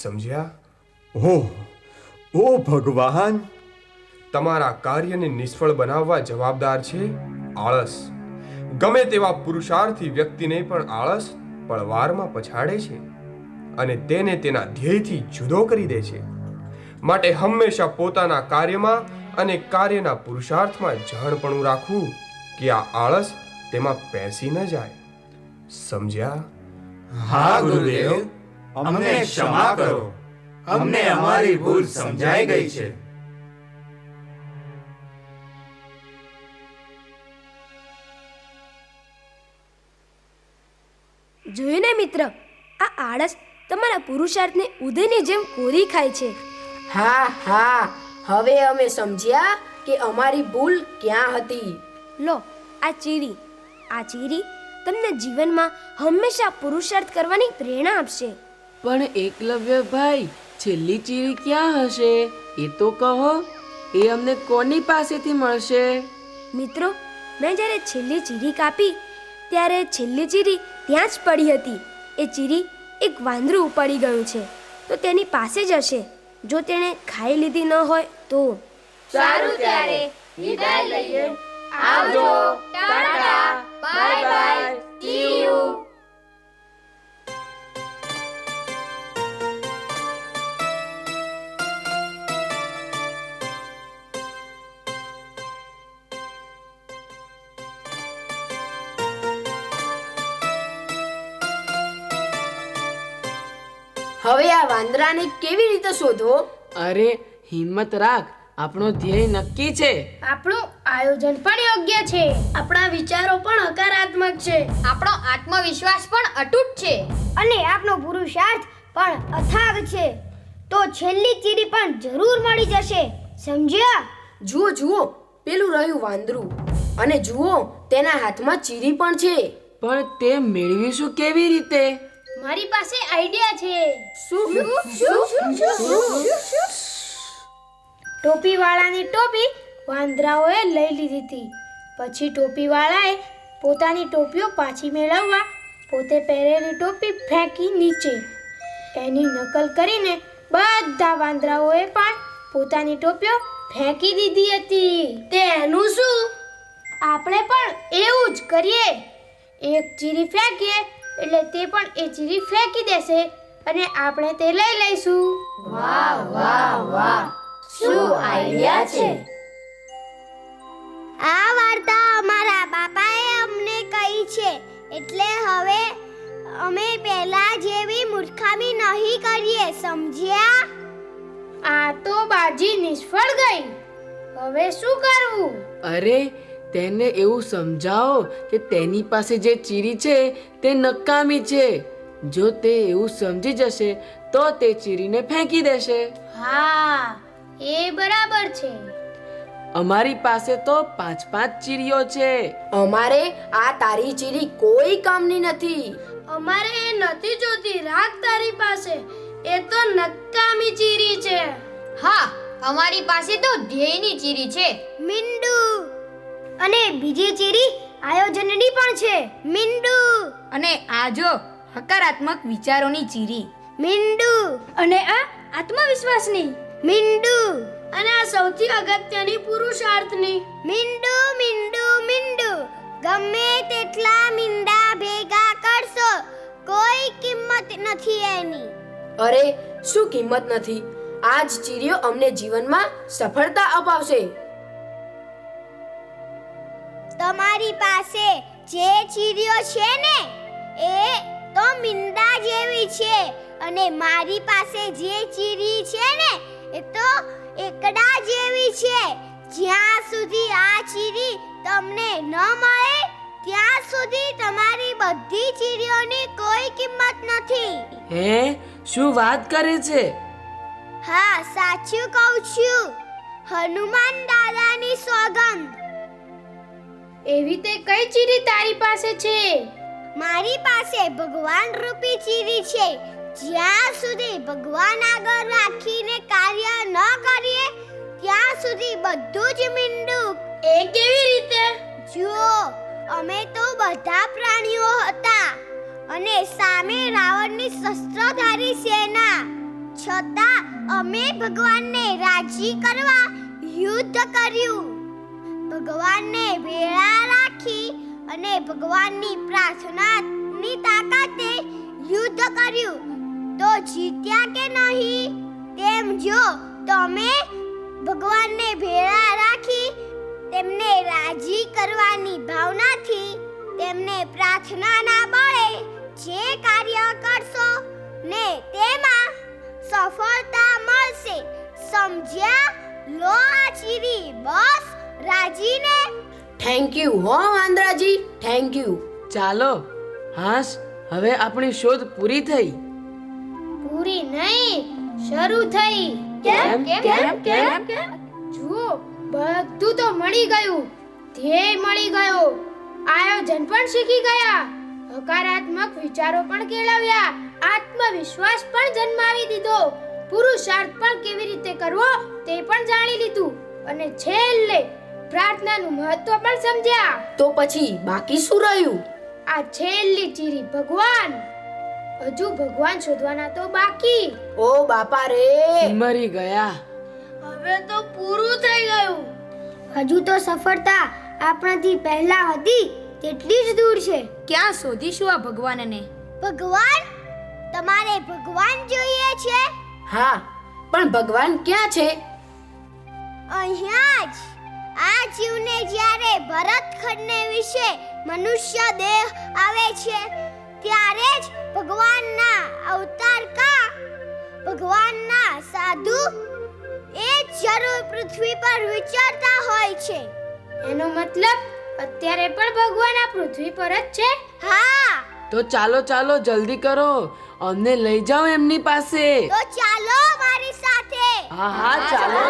સમજ્યા? ઓહ, ઓ ભગવાન! તમારા કાર્યને નિષ્ફળ બનાવવા જવાબદાર છે આળસ. ગમે તેવા પુરુષાર્થી વ્યક્તિને પણ આળસ પળવારમાં પછાડે છે અને તેને તેના ધ્યેયથી જુદો કરી દે છે. માટે હંમેશા પોતાના કાર્યમાં અને કાર્યના પુરુષાર્થમાં જાણપણું રાખવું કે આ આળસ તેમાં પેસી ન જાય. સમજ્યા? હા ગુરુદેવ, અમને ક્ષમા કરો. અમને અમારી ભૂલ સમજાઈ ગઈ છે. જોયું ને મિત્ર, આ આળસ તમારા પુરુષાર્થને ઉદયની જેમ કોરી ખાય છે. હા હા, હવે અમે સમજ્યા કે અમારી ભૂલ ક્યાં હતી. લો આ ચીરી તમને જીવનમાં હંમેશા પુરુષાર્થ કરવાની પ્રેરણા આપશે. પણ એકલવ્યભાઈ, છેલ્લી ચીરી ક્યાં હશે એ તો કહો. એ અમને કોની પાસેથી મળશે? મિત્રો, મેં જ્યારે છેલ્લી ચીરી કાપી ત્યારે છેલ્લી ચીરી ત્યાં જ પડી હતી. એ ચીરી એક વાંદરું ઉપાડી ગયું છે, તો તેની પાસે જ હશે. જો તેણે ખાઈ લીધી ન હોય તો. સારું, ત્યારે વિદાય લઈએ. આવજો, Tata, bye bye, C you. હવે આ વાંદરાને કેવી રીતે શોધવો? અરે હિંમત રાખ, આપણો ધ્યેય નક્કી છે. આપણું આયોજન પણ યોગ્ય છે. આપણા વિચારો પણ હકારાત્મક છે. આપણો આત્મવિશ્વાસ પણ અતૂટ છે. અને આપણો પુરુષાર્થ પણ અથાગ છે. તો છેલ્લી ચીરી પણ જરૂર મળી જશે. સમજ્યા? જુઓ જુઓ, પેલું રહ્યું વાંદરું, અને જુઓ તેના હાથમાં ચીરી પણ છે. પણ તે મેળવીશું કેવી રીતે? મારી પાસે આઈડિયા છે. ટોપીવાળાની ટોપી વાંદરાઓએ લઈ લીધી હતી. પછી ટોપીવાળાએ પોતાની ટોપીઓ પાછી મેળવવા પોતે પહેરેલી ટોપી ફેંકી નીચે. એની નકલ કરીને બધા વાંદરાઓએ પણ પોતાની ટોપીઓ ફેંકી દીધી હતી. તેનું શું? આપણે પણ એવું જ કરીએ. એક ચીરી ફેંકીએ એટલે તે પણ એ ચીરી ફેંકી દેશે અને આપણે તે લઈ લઈશું. વાહ વાહ વાહ, શું આઈડિયા છે! આ વાર્તા અમારા બાપાએ અમને કહી છે, એટલે હવે અમે પહેલા જેવી મૂર્ખામી નહીં કરીએ. સમજ્યા? આ તો બાજી નિષ્ફળ ગઈ. હવે શું કરવું? અરે તેને એવું સમજાવો કે તેની પાસે જે ચીરી છે તે નકામી છે. જો તે એવું સમજી જશે તો તે ચીરીને ફેંકી દેશે. હા, એ બરાબર છે. અમારી પાસે તો 5-5 ચીરીઓ છે. અમારે આ તારી ચીરી કોઈ કામની નથી. અમારે એ નથી જોતી. રાખ તારી પાસે, એ તો નકામી ચીરી છે. હા, અમારી પાસે તો ધ્યેયની ચીરી છે. મીંડુ. અને બીજી ચીરી આયોજનની પણ છે. મીંડુ. અને આ જો હકારાત્મક વિચારોની ચીરી. મીંડુ. અને આ આત્મવિશ્વાસની. મીંડુ. અને આ સૌથી અગત્યની પુરુષાર્થની. મીંડુ મીંડુ મીંડુ. ગમે તેટલા મીંડા ભેગા કરશો, કોઈ કિંમત નથી એની. અરે શું કિંમત નથી? આ જ ચીરીઓ અમને જીવનમાં સફળતા અપાવશે. તમારી પાસે જે ચીરીઓ છે ને એ તો મીંડા જેવી છે, અને મારી પાસે જે ચીરી છે ને એ તો એકડા જેવી છે. જ્યાં સુધી આ ચીરી તમને ન મળે ત્યાં સુધી તમારી બધી ચીરીઓની કોઈ કિંમત નથી. હે, શું વાત કરે છે? હા, સાચું કહું છું. હનુમાન દાદાની સોગંદ. એવી તે કઈ ચીરી તારી પાસે છે? મારી પાસે ભગવાન રૂપી ચીરી છે. જ્યાં સુધી ભગવાન આગળ રાખીને કાર્ય ન કરીએ ત્યાં સુધી બધું જ મીંડું. એ કેવી રીતે? જુઓ, અમે તો બધા પ્રાણીઓ હતા અને સામે રાવણની શસ્ત્રધારી સેના. છતાં અમે ભગવાનને રાજી કરવા યુદ્ધ કર્યું. ભગવાનને ભેળા રાખી અને ભગવાનની પ્રાર્થનાની તાકાતે યુદ્ધ કર્યું. તો જીત્યા કે નહીં? તેમ જો તમે ભગવાનને ભેળા રાખી તેમને રાજી કરવાની ભાવનાથી તેમને પ્રાર્થનાના બળે જે કાર્ય કરશો ને તેમાં સફળતા મળશે. સમજ્યા? લો આ ચીરી, બસ રાજીને. થેન્ક યુ હો વાંદરાજી, થેન્ક યુ. ચાલો હાશ, હવે આપણી શોધ પૂરી થઈ. પૂરી નહીં, શરૂ થઈ. કેમ? જુઓ, બધું તો મળી ગયું, ધ્યેય મળી ગયો, આયોજન પણ શીખી ગયા, હકારાત્મક વિચારો પણ કેળવ્યા, આત્મવિશ્વાસ પણ જન્માવી દીધો, પુરુષાર્થ પણ કેવી રીતે કરવો તે પણ જાણી લીધું, અને છેલ્લે પ્રાર્થનાનું મહત્વ પણ સમજ્યા. તો પછી બાકી શું રહ્યું? આ છેલ્લી ચીરી ભગવાન. હજુ ભગવાન શોધવાના તો બાકી. ઓ બાપા રે, મરી ગયા. હવે તો પૂરું થઈ ગયું. હજુ તો સફળતા આપણાથી પહેલા હતી તેટલી જ દૂર છે. ક્યાં શોધીશું આ ભગવાનને? ભગવાન? તમારે ભગવાન જોઈએ છે? હા, પણ ભગવાન ક્યાં છે? અહીંયા જ. આ જીવને જ્યારે ભરતખંડને વિશે મનુષ્ય દેહ આવે છે ત્યારે જ ભગવાનના અવતાર કા ભગવાનના સાધુ એ જરૂર પૃથ્વી પર વિચરતા હોય છે. એનો મતલબ અત્યારે પણ ભગવાન આ પૃથ્વી પર જ છે. હા, તો ચાલો જલ્દી કરો, અમને લઈ જાઓ એમની પાસે. તો ચાલો મારી સાથે. હા ચાલો.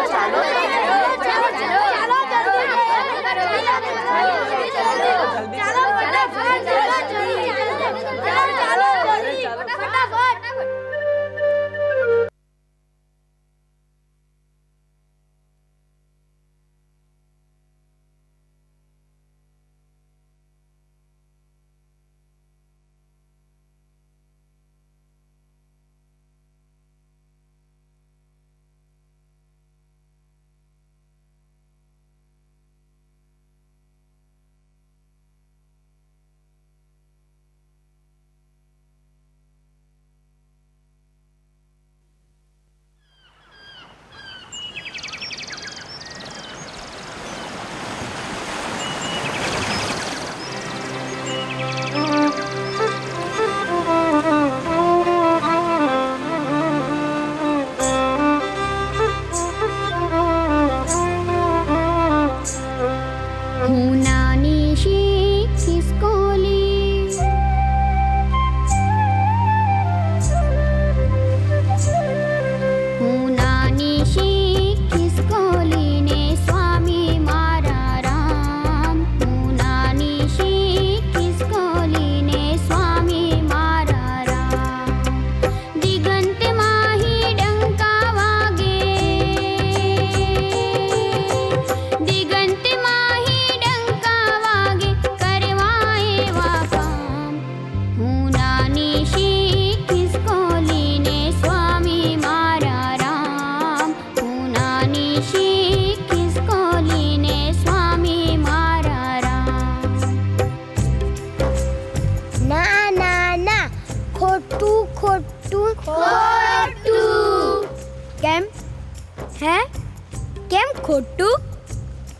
કેમ ખોટું?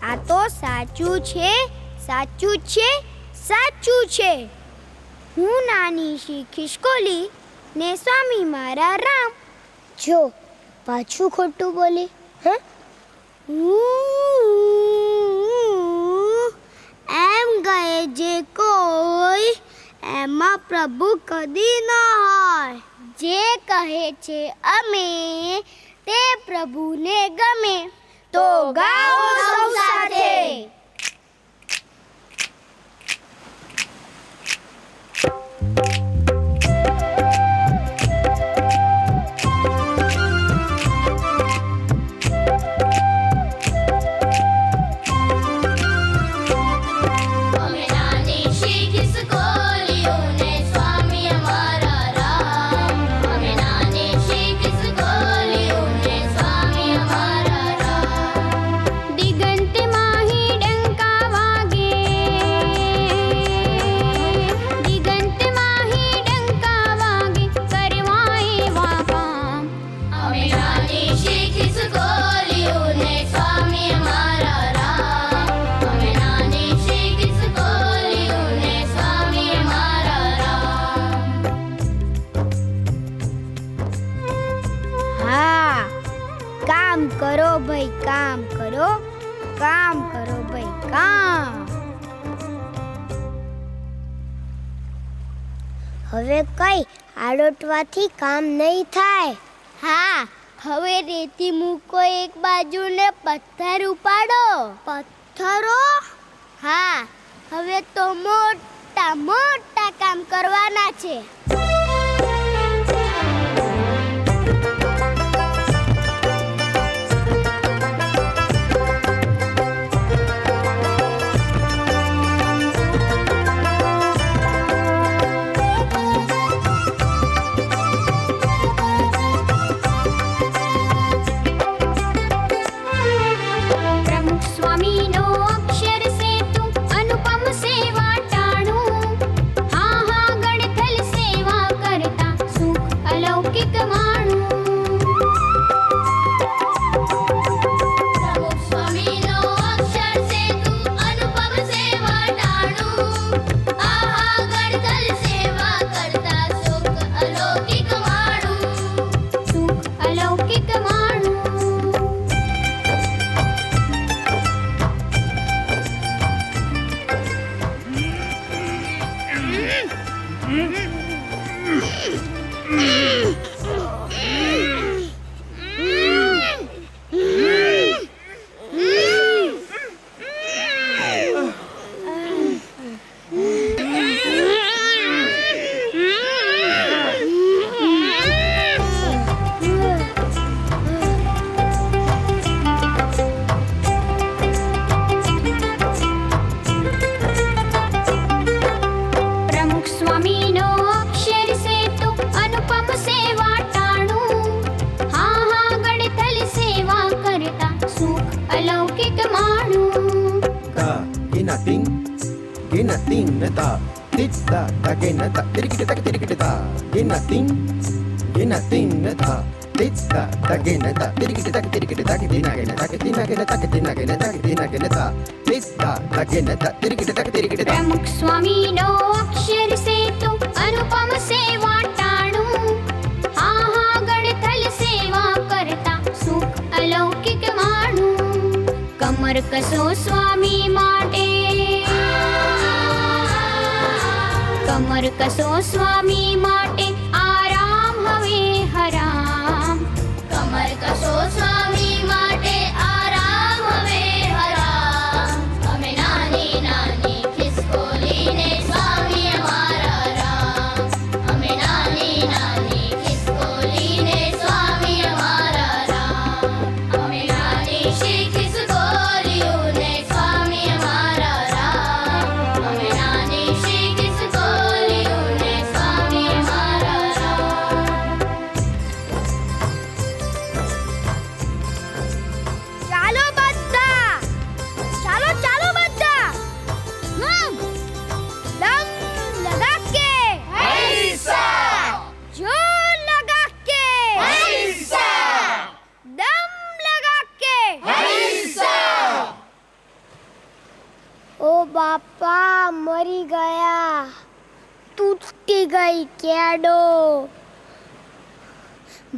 આ તો સાચું છે, સાચું છે, સાચું છે. હું નાની શી ખિસકોલી ને સ્વામી મારા રામ. જો પાછું ખોટું બોલી. એમ કહે જે કોઈ એમાં પ્રભુ કદી ન હોય. જે કહે છે અમે તે પ્રભુને ગમે. તો ગાઓ સૌ સાથે. સ્વામી અમારા રામ. અમે નાની શી ખિસકોલીઓ કામ કરો ભાઈ, કામ કરો, કામ કરો ભાઈ, કામ. હવે કઈ આડોટવાથી કામ નહીં થાય. હા, હવે રેતી મૂકો એક બાજુ ને પથ્થર ઉપાડો. પથ્થરો? હા, હવે તો મોટા મોટા કામ કરવાના છે. પ્રમુખ સ્વામીનો અક્ષર સેતુ અનુપમ સેવા ટાણું. હા હા ગણથલ સેવા કરતા સુખ અલૌકિક માણું. કમર કસો સ્વામી માટે, કમર કસો સ્વામી માટે આરામ હવે હરામ. કમર કસો સ્વામી માટે આરામ હવે હરામ. અમે નાની નાની ખિસકોલીને સ્વામી અમારા રામ. અમે નાની નાની ખિસકોલીને સ્વામી અમારા રામ. અમે નાની શી ખિસકોલીઓને સ્વામી અમારા રામ. અમે નાની શી ખિસકોલીઓને સ્વામી અમારા રામ. ચાલો બધા, ચાલો ચાલો બધા. દમ લગા કે હૈસા, જોર લગા કે હૈસા, દમ લગા કે હૈસા. ઓ બાપા, મરી ગયા, તૂટી ગઈ કેડો,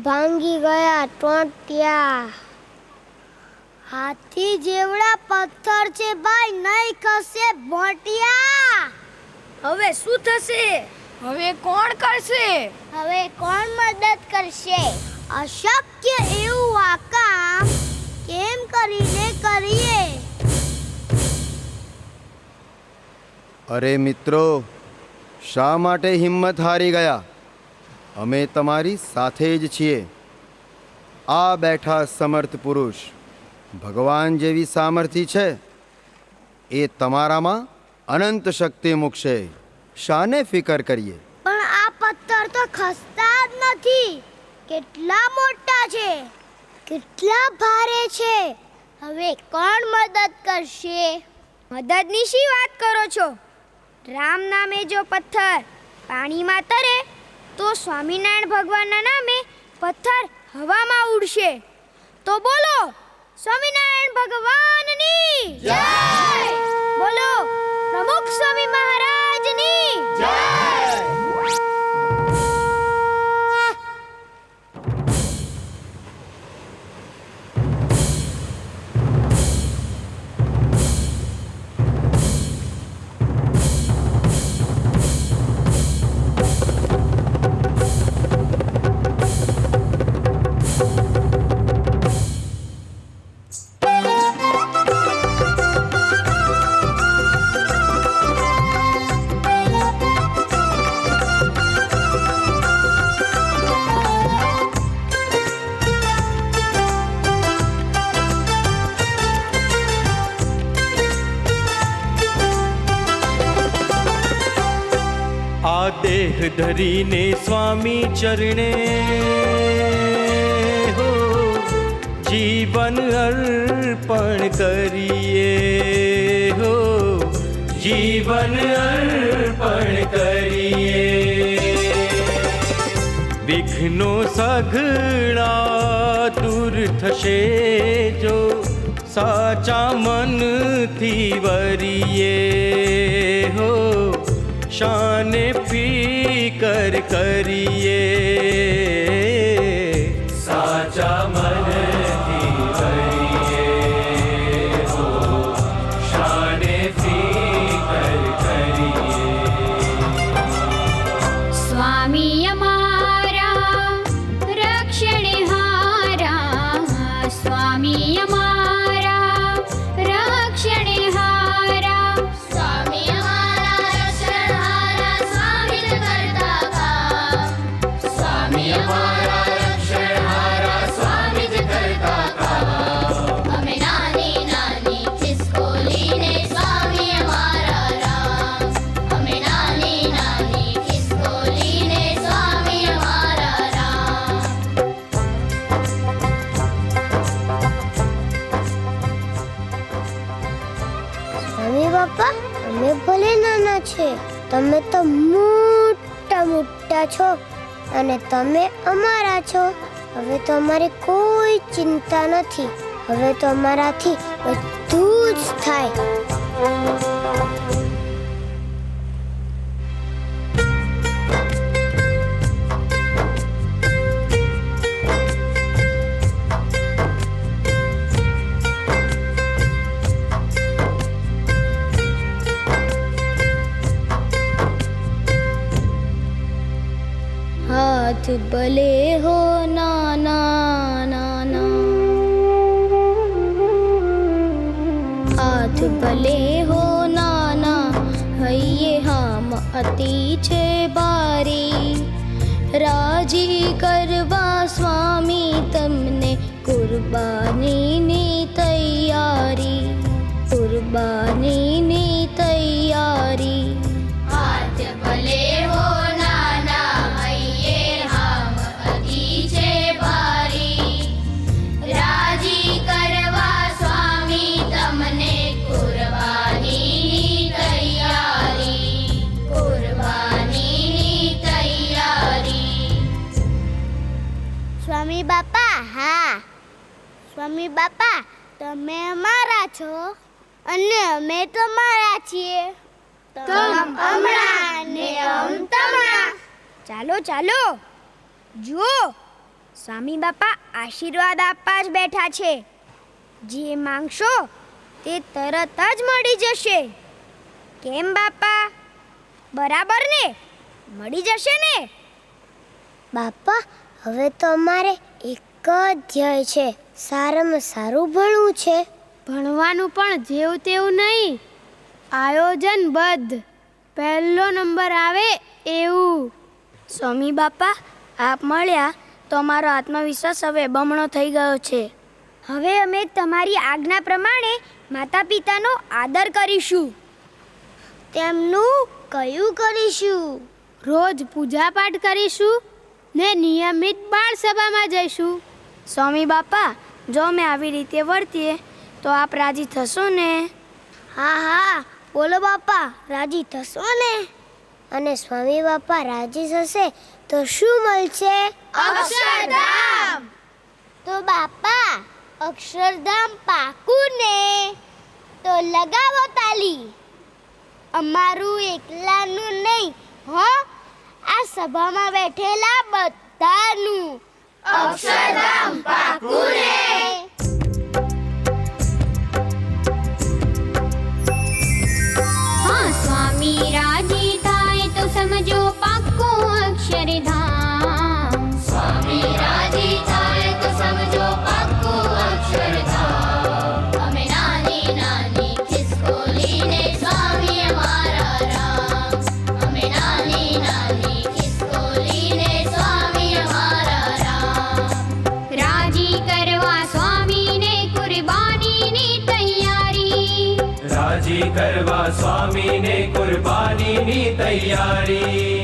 ભાંગી ગયા ટોટિયા. હાથી જેવડા પથ્થર છે ભાઈ, નહીં ખસે ભોટિયા. હવે શું થશે? હવે કોણ કરશે? હવે કોણ મદદ કરશે? અશક્ય એવું આ કામ કેમ કરીને કરીએ? અરે મિત્રો, શા માટે હિંમત હારી ગયા? અમે તમારી સાથે જ છીએ. આ બેઠા સમર્થ પુરુષ ભગવાન જેવી સામર્થ્ય છે, એ તમારામાં અનંત શક્તિ મૂકશે. શાને ફિકર કરીએ? પણ આ પથ્થર તો ખસતા જ નથી. કેટલા મોટા છે, કેટલા ભારે છે. હવે કોણ મદદ કરશે? મદદની શી વાત કરો છો? રામ નામે જો પથ્થર પાણીમાં તરે તો સ્વામિનારાયણ ભગવાનના નામે પથ્થર હવામાં ઉડશે. તો બોલો, સ્વામિનારાયણ ભગવાનની જય! બોલો, પ્રમુખ સ્વામી મહારાજની જય! દેહ ધરીને સ્વામી ચરણે હો જીવન અર્પણ કરીએ હો જીવન અર્પણ કરીએ વિઘ્નો સઘળા દૂર થશે જો સાચા મનથી વરીએ હો શાને ફિકર કરીએ સાચા મનથી વરીએ હો શાને ફિકર કરીએ સ્વામી અમારા રક્ષણહારા સ્વામી અમારા રક્ષણહારા સ્વામી અમારા રક્ષણહારા સ્વામી જ કરતા કામ સ્વામી અમારા રક્ષણહારા સ્વામી જ કરતા કામ અમે નાની નાની ખિસકોલીને સ્વામી અમારા રામ અમે નાની નાની ખિસકોલીને સ્વામી અમારા રામ સ્વામી બાપા અમે ભલે નાના છે, તમે તો મોટા મોટા છો અને તમે અમારા છો. હવે તો અમારી કોઈ ચિંતા નથી. હવે તો અમારાથી બધું જ થાય. हाथ भले हो नाना नाना, हाथ भले हो नाना, हइये हम अति छे भारी. राजी करवा स्वामी तमने कुर्बानीनी तैयारी, कुर्बानीनी तैयारी. हाथ भले हो नाना, हइये हम अति छे भारी. राजी करवा स्वामी तमने कुर्बानीनी तैयारी, कुर्बानीनी तैयारी. સ્વામી બાપા, હા સ્વામી બાપા, તમે અમારા છો અને અમે તમારા છીએ. તમ અમારા ને અમ તમારા. ચાલો ચાલો, જુઓ સ્વામી બાપા આશીર્વાદ આપવા જ બેઠા છે. જે માંગશો તે તરત જ મળી જશે. કેમ બાપા, બરાબર ને? મળી જશે ને? બાપા, હવે તો અમારે એક જ ધ્યેય છે, સારામાં સારું ભણવું છે. ભણવાનું પણ જેવું તેવું નહીં, આયોજનબદ્ધ, પહેલો નંબર આવે એવું. સ્વામી બાપા, આપ મળ્યા તો અમારો આત્મવિશ્વાસ હવે બમણો થઈ ગયો છે. હવે અમે તમારી આજ્ઞા પ્રમાણે માતા પિતાનો આદર કરીશું. તેમનું કયું કરીશું? રોજ પૂજા પાઠ કરીશું ને નિયમિત બાળ સભામાં જઈશું. સ્વામી બાપા, જો અમે આવી રીતે વર્તીએ તો આપ રાજી થશો ને? હા હા, બોલો બાપા, રાજી થશો ને? અને સ્વામી બાપા રાજી થશે તો શું મળશે? અક્ષરધામ. તો બાપા, અક્ષરધામ પાકું ને? તો લગાવો તાલી. અમારું એકલાનું નહીં હો, આ સભામાં બેઠેલા બધાનું. અક્ષરધામ પાકું ને? हाँ, स्वामी राजी थाय तो समझो पाक्को अक्षरधाम. स्वामी राजी थाय तो समझो पाक्को अक्षरधाम. हमें नानी नानी खिसकोलीने स्वामी हमारा राम. हमें नानी नानी खिसकोलीने स्वामी हमारा राम. राजी करवा स्वामी ने कुर्बानीनी तैयारी. રાજી કરવા સ્વામીને કુરબાનીની તૈયારી.